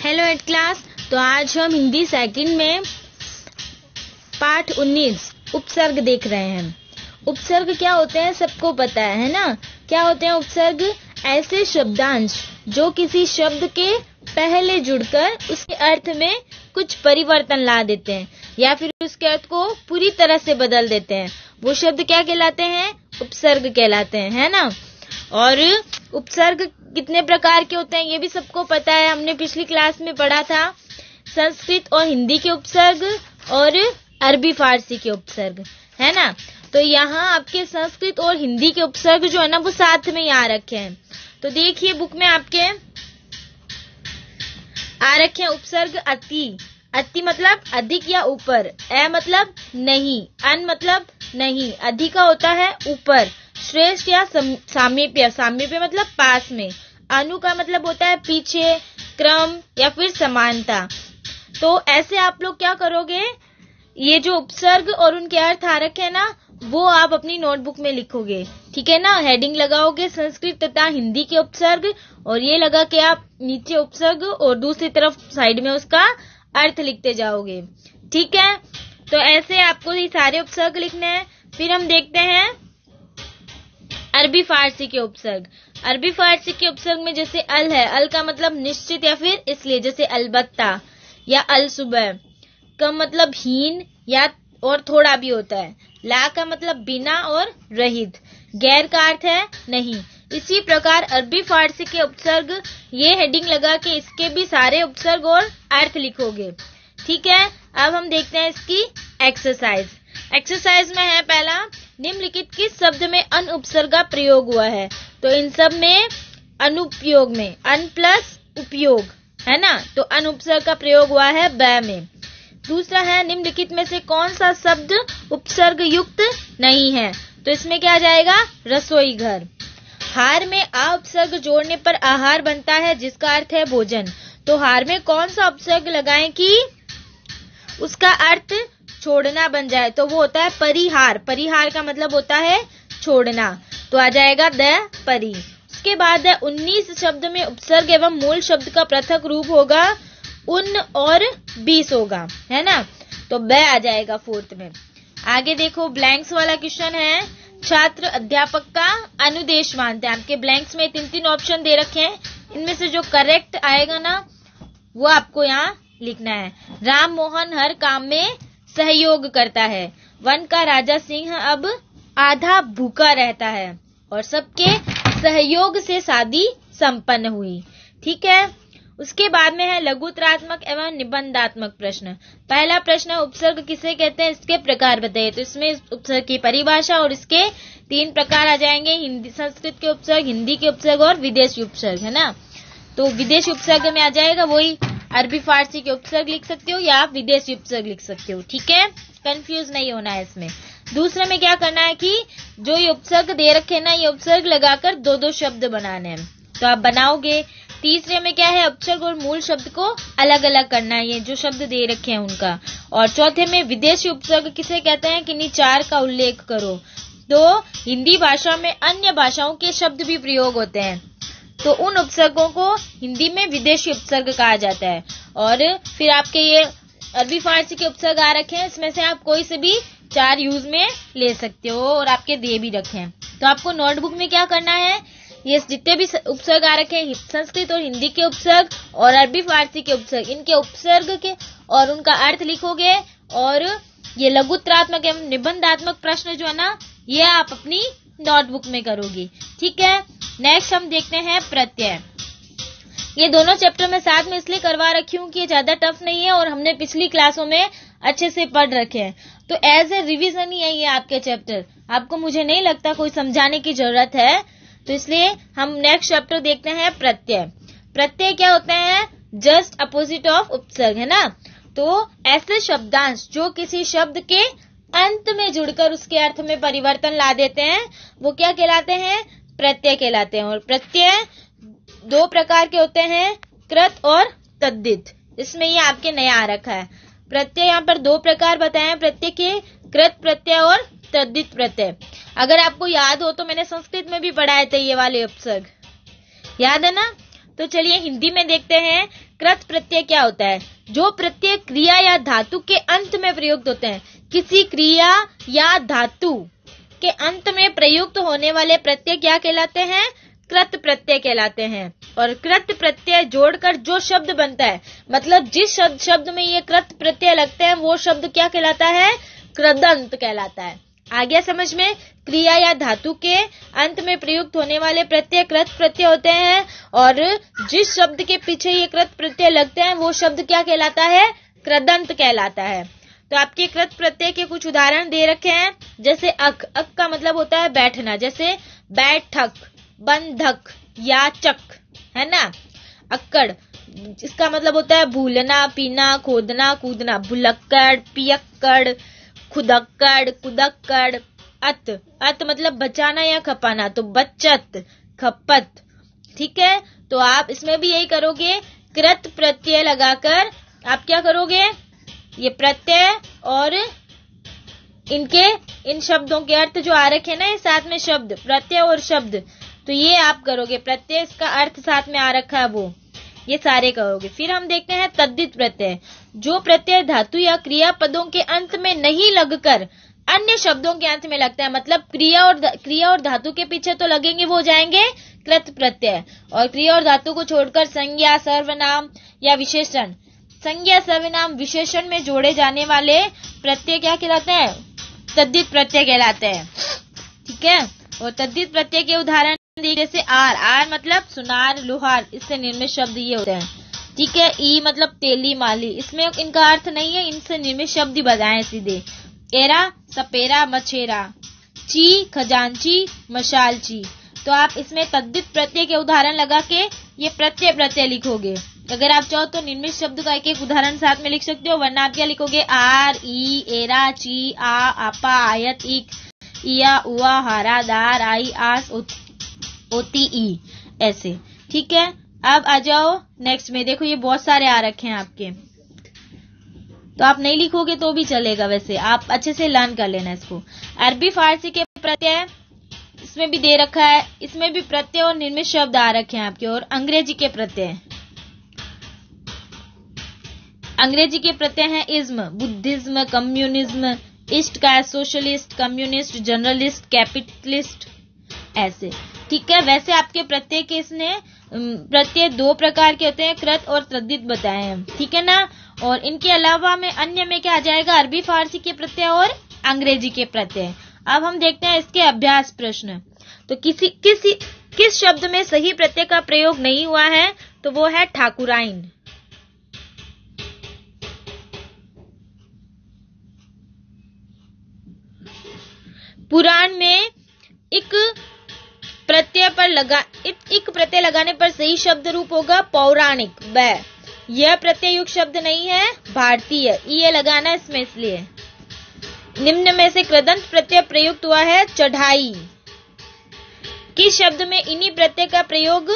Hello eight class. तो आज हम हिंदी सेकंड में पाठ 19 उपसर्ग देख रहे हैं। उपसर्ग क्या होते हैं सबको पता है ना। क्या होते हैं उपसर्ग? ऐसे शब्दांश जो किसी शब्द के पहले जुड़कर उसके अर्थ में कुछ परिवर्तन ला देते हैं या फिर उसके अर्थ को पूरी तरह से बदल देते हैं। वो शब्द क्या कहलाते हैं? उपसर्ग कहलाते हैं, है ना। और उपसर्ग कितने प्रकार के होते हैं ये भी सबको पता है, हमने पिछली क्लास में पढ़ा था। संस्कृत और हिंदी के उपसर्ग और अरबी फारसी के उपसर्ग, है ना। तो यहाँ आपके संस्कृत और हिंदी के उपसर्ग जो है ना वो साथ में यहाँ रखे हैं। तो देखिए बुक में आपके आ रखे हैं उपसर्ग अति। अति मतलब अधिक या ऊपर, ए मतलब नहीं, अन मतलब नहीं, अधिक का होता है ऊपर, श्रेष्ठ या सामीप्य, सामीप्य मतलब पास में, अनु का मतलब होता है पीछे, क्रम या फिर समानता। तो ऐसे आप लोग क्या करोगे, ये जो उपसर्ग और उनके अर्थ आ रखे हैं ना वो आप अपनी नोटबुक में लिखोगे, ठीक है ना। हेडिंग लगाओगे संस्कृत तथा हिंदी के उपसर्ग और ये लगा के आप नीचे उपसर्ग और दूसरी तरफ साइड में उसका अर्थ लिखते जाओगे, ठीक है। तो ऐसे आपको ये सारे उपसर्ग लिखने हैं। फिर हम देखते हैं अरबी फारसी के उपसर्ग। अरबी फारसी के उपसर्ग में जैसे अल है, अल का मतलब निश्चित या फिर इसलिए, जैसे अलबत्ता या अल सुबह। कम मतलब हीन या और थोड़ा भी होता है। ला का मतलब बिना और रहित। गैर का अर्थ है नहीं। इसी प्रकार अरबी फारसी के उपसर्ग, ये हेडिंग लगा के इसके भी सारे उपसर्ग और अर्थ लिखोगे, ठीक है। अब हम देखते हैं इसकी एक्सरसाइज। एक्सरसाइज में है पहला, निम्नलिखित किस शब्द में अन उपसर्ग का प्रयोग हुआ है। तो इन सब में अनुपयोग में अन प्लस उपयोग, है ना। तो अन उपसर्ग का प्रयोग हुआ है ब में। दूसरा है निम्नलिखित में से कौन सा शब्द उपसर्ग युक्त नहीं है। तो इसमें क्या जाएगा? रसोई घर। हार में आ उपसर्ग जोड़ने पर आहार बनता है जिसका अर्थ है भोजन। तो हार में कौन सा उपसर्ग लगाएं कि उसका अर्थ छोड़ना बन जाए। तो वो होता है परिहार। परिहार का मतलब होता है छोड़ना, तो आ जाएगा द परि। उसके बाद है 19 शब्द में उपसर्ग एवं मूल शब्द का पृथक रूप होगा उन और 20 होगा, है ना। तो ब आ जाएगा फोर्थ में। आगे देखो ब्लैंक्स वाला क्वेश्चन है, छात्र अध्यापक का अनुदेश मानते हैं। आपके ब्लैंक्स में 3 ऑप्शन दे रखे हैं, इनमें से जो करेक्ट आएगा ना वो आपको यहाँ लिखना है। राम मोहन हर काम में सहयोग करता है। वन का राजा सिंह अब आधा भूखा रहता है और सबके सहयोग से शादी संपन्न हुई, ठीक है। उसके बाद में है लघुत्तरात्मक एवं निबंधात्मक प्रश्न। पहला प्रश्न है उपसर्ग किसे कहते हैं, इसके प्रकार बताइए। तो इसमें उपसर्ग की परिभाषा और इसके 3 प्रकार आ जाएंगे, हिंदी संस्कृत के उपसर्ग, हिंदी के उपसर्ग और विदेशी उपसर्ग, है ना। तो विदेशी उपसर्ग में आ जाएगा वही अरबी फारसी के उपसर्ग लिख सकते हो या आप विदेशी उपसर्ग लिख सकते हो, ठीक है। कंफ्यूज नहीं होना है इसमें। दूसरे में क्या करना है कि जो ये उपसर्ग दे रखे ना ये उपसर्ग लगाकर 2-2 शब्द बनाने हैं, तो आप बनाओगे। तीसरे में क्या है, उपसर्ग और मूल शब्द को अलग अलग करना है, ये जो शब्द दे रखे हैं उनका। और चौथे में विदेशी उपसर्ग किसे कहते हैं, किन्हीं 4 का उल्लेख करो। तो हिंदी भाषा में अन्य भाषाओं के शब्द भी प्रयोग होते हैं, तो उन उपसर्गों को हिंदी में विदेशी उपसर्ग कहा जाता है। और फिर आपके ये अरबी फारसी के उपसर्ग आ रखे हैं, इसमें से आप कोई से भी 4 यूज में ले सकते हो और आपके दे भी रखे हैं। तो आपको नोटबुक में क्या करना है, ये जितने भी उपसर्ग आ रखे हैं संस्कृत और हिंदी के उपसर्ग और अरबी फारसी के उपसर्ग, इनके उपसर्ग के और उनका अर्थ लिखोगे। और ये लघुत्तरात्मक एवं निबंधात्मक प्रश्न जो है ना ये आप अपनी नोटबुक में करोगे, ठीक है। नेक्स्ट हम देखते हैं प्रत्यय। ये दोनों चैप्टर में साथ में इसलिए करवा रखी हूँ कि ये ज्यादा टफ नहीं है और हमने पिछली क्लासों में अच्छे से पढ़ रखे हैं। तो एज ए रिविजन ही है ये आपके चैप्टर, आपको मुझे नहीं लगता कोई समझाने की जरूरत है। तो इसलिए हम नेक्स्ट चैप्टर देखते हैं प्रत्यय। प्रत्यय क्या होते हैं, जस्ट अपोजिट ऑफ उपसर्ग, है ना। तो ऐसे शब्दांश जो किसी शब्द के अंत में जुड़कर उसके अर्थ में परिवर्तन ला देते हैं वो क्या कहलाते हैं, प्रत्यय कहलाते हैं। और प्रत्यय 2 प्रकार के होते हैं, कृत और तद्धित। इसमें ये आपके नया आ रखा है। प्रत्यय यहाँ पर 2 प्रकार बताए हैं प्रत्यय के, कृत प्रत्यय और तद्धित प्रत्यय। अगर आपको याद हो तो मैंने संस्कृत में भी पढ़ाए थे ये वाले उपसर्ग, याद है ना। तो चलिए हिंदी में देखते हैं कृत प्रत्यय क्या होता है? जो प्रत्यय क्रिया या धातु के अंत में प्रयुक्त होते हैं। किसी क्रिया या धातु के अंत में प्रयुक्त होने वाले प्रत्यय क्या कहलाते हैं? कृत प्रत्यय कहलाते हैं। और कृत प्रत्यय जोड़कर जो शब्द बनता है, मतलब जिस शब्द में ये कृत प्रत्यय लगते हैं, वो शब्द क्या कहलाता है? कृदंत कहलाता है। आ गया समझ में? क्रिया या धातु के अंत में प्रयुक्त होने वाले प्रत्यय कृत प्रत्यय होते हैं, और जिस शब्द के पीछे ये कृत प्रत्यय लगते हैं, वो शब्द क्या कहलाता है? कृदंत कहलाता है। तो आपके कृत प्रत्यय के कुछ उदाहरण दे रखे हैं, जैसे अक। अक का मतलब होता है बैठना, जैसे बैठक, बंधक, याचक, है ना। अक्कड़, इसका मतलब होता है भूलना, पीना, खोदना, कूदना। भुलक्कड़, पियक्कड़, खुदक्कड़, कुदक्कड़। अत, अत मतलब बचाना या खपाना, तो बचत, खपत। ठीक है, तो आप इसमें भी यही करोगे, कृत प्रत्यय लगाकर आप क्या करोगे? ये प्रत्यय और इन शब्दों के अर्थ जो आ रखे हैं ना, ये साथ में शब्द, प्रत्यय और शब्द, तो ये आप करोगे। प्रत्यय इसका अर्थ साथ में आ रखा है, वो ये सारे करोगे। फिर हम देखते हैं तद्धित प्रत्यय। जो प्रत्यय धातु या क्रिया पदों के अंत में नहीं लगकर अन्य शब्दों के अंत में लगता है, मतलब क्रिया और धातु के पीछे तो लगेंगे, वो जाएंगे कृत प्रत्यय। और क्रिया और धातु को छोड़कर संज्ञा, सर्वनाम या विशेषण, संज्ञा, सर्वनाम, विशेषण में जोड़े जाने वाले प्रत्यय क्या कहलाते हैं? तद्धित प्रत्यय कहलाते हैं। ठीक है, और तद्धित प्रत्यय के उदाहरण जैसे आर। आर मतलब सुनार, लोहार, इससे निर्मित शब्द ये होते हैं। ठीक है, ई मतलब तेली, माली, इसमें इनका अर्थ नहीं है, इनसे निर्मित शब्द ही बताएं सीधे। एरा, सपेरा, मछेरा। ची, खजांची, मशालची। तो आप इसमें तद्धित प्रत्यय के उदाहरण लगा के ये प्रत्यय लिखोगे। अगर आप चाहो तो निर्मित शब्द का एक एक उदाहरण साथ में लिख सकते हो, वरना आप क्या लिखोगे? आर, ई, एरा, ची, आ, आपा, आयत, इक, इया, उआ, हारा, दार, आई, आस, ओती, ई, ऐसे। ठीक है, अब आ जाओ नेक्स्ट में। देखो ये बहुत सारे आ रखे हैं आपके, तो आप नहीं लिखोगे तो भी चलेगा, वैसे आप अच्छे से लर्न कर लेना इसको। अरबी फारसी के प्रत्यय इसमें भी दे रखा है, इसमें भी प्रत्यय और निर्मित शब्द आ रखे हैं आपके। और अंग्रेजी के प्रत्यय, अंग्रेजी के प्रत्यय हैं इज्म, बुद्धिज्म, कम्युनिज्म, ईस्ट का सोशलिस्ट, कम्युनिस्ट, जर्नलिस्ट, कैपिटलिस्ट, ऐसे। ठीक है, वैसे आपके प्रत्यय के इसने प्रत्यय दो प्रकार के होते हैं, कृत और तद्धित बताए हैं। ठीक है ना। और इनके अलावा में अन्य में क्या आ जाएगा? अरबी फारसी के प्रत्यय और अंग्रेजी के प्रत्यय। अब हम देखते हैं इसके अभ्यास प्रश्न। तो किस शब्द में सही प्रत्यय का प्रयोग नहीं हुआ है? तो वो है ठाकुराइन। पुराण में इक प्रत्यय लगाने पर सही शब्द रूप होगा पौराणिक। यह प्रत्यय युक्त शब्द नहीं है, भारतीय। ये लगाना इसमें इसलिए। निम्न में से कृदंत प्रत्यय प्रयुक्त हुआ है चढ़ाई। किस शब्द में इन्हीं प्रत्यय का प्रयोग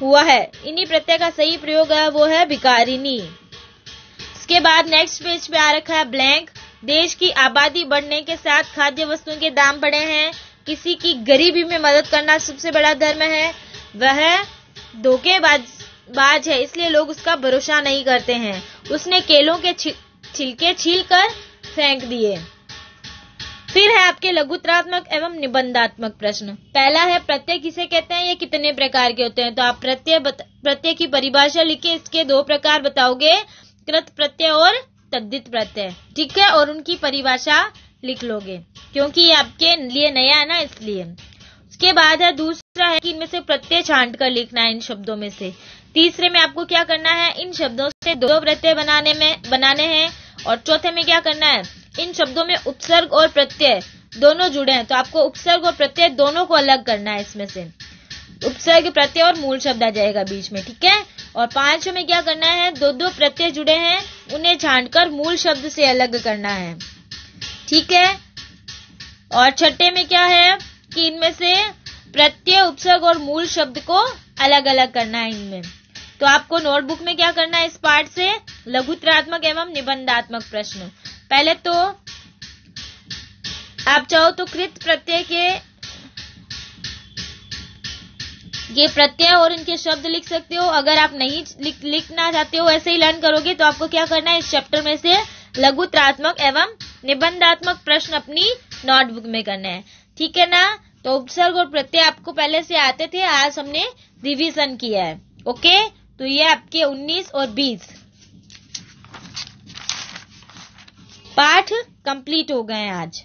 हुआ है? इन्हीं प्रत्यय का सही प्रयोग है, वो है भिखारिनी। इसके बाद नेक्स्ट पेज पे आ रखा है ब्लैंक। देश की आबादी बढ़ने के साथ खाद्य वस्तुओं के दाम बढ़े हैं। किसी की गरीबी में मदद करना सबसे बड़ा धर्म है। वह धोखेबाज है, इसलिए लोग उसका भरोसा नहीं करते हैं। उसने केलों के छिलके छीलकर फेंक दिए। फिर है आपके लघुत्रात्मक एवं निबंधात्मक प्रश्न। पहला है प्रत्यय किसे कहते हैं, ये कितने प्रकार के होते हैं? तो आप प्रत्यय की परिभाषा लिखे, इसके दो प्रकार बताओगे, कृत प्रत्यय और तद्धित प्रत्यय। ठीक है, और उनकी परिभाषा लिख लोगे, क्योंकि ये आपके लिए नया है ना, इसलिए। उसके बाद है दूसरा है कि इनमें से प्रत्यय छांट कर लिखना है इन शब्दों में से। तीसरे में आपको क्या करना है? इन शब्दों से दो प्रत्यय बनाने हैं। और चौथे में क्या करना है? इन शब्दों में उपसर्ग और प्रत्यय दोनों जुड़े हैं, तो आपको उपसर्ग और प्रत्यय दोनों को अलग करना है। इसमें से उपसर्ग, प्रत्यय और मूल शब्द आ जाएगा बीच में। ठीक है, और पांचों में क्या करना है? दो प्रत्यय जुड़े हैं, उन्हें छांटकर मूल शब्द से अलग करना है। ठीक है, और छठे में क्या है कि इनमें से प्रत्यय, उपसर्ग और मूल शब्द को अलग अलग करना है इनमें। तो आपको नोटबुक में क्या करना है इस पाठ से? लघुत्रात्मक एवं निबंधात्मक प्रश्न। पहले तो आप चाहो तो कृत प्रत्यय के ये प्रत्यय और इनके शब्द लिख सकते हो। अगर आप नहीं लिखना चाहते हो, ऐसे ही लर्न करोगे, तो आपको क्या करना है, इस चैप्टर में से लघुत्रात्मक एवं निबंधात्मक प्रश्न अपनी नोटबुक में करने हैं। ठीक है ना। तो उपसर्ग और प्रत्यय आपको पहले से आते थे, आज हमने रिवीजन किया है। ओके, तो ये आपके 19 और 20 पाठ कंप्लीट हो गए आज।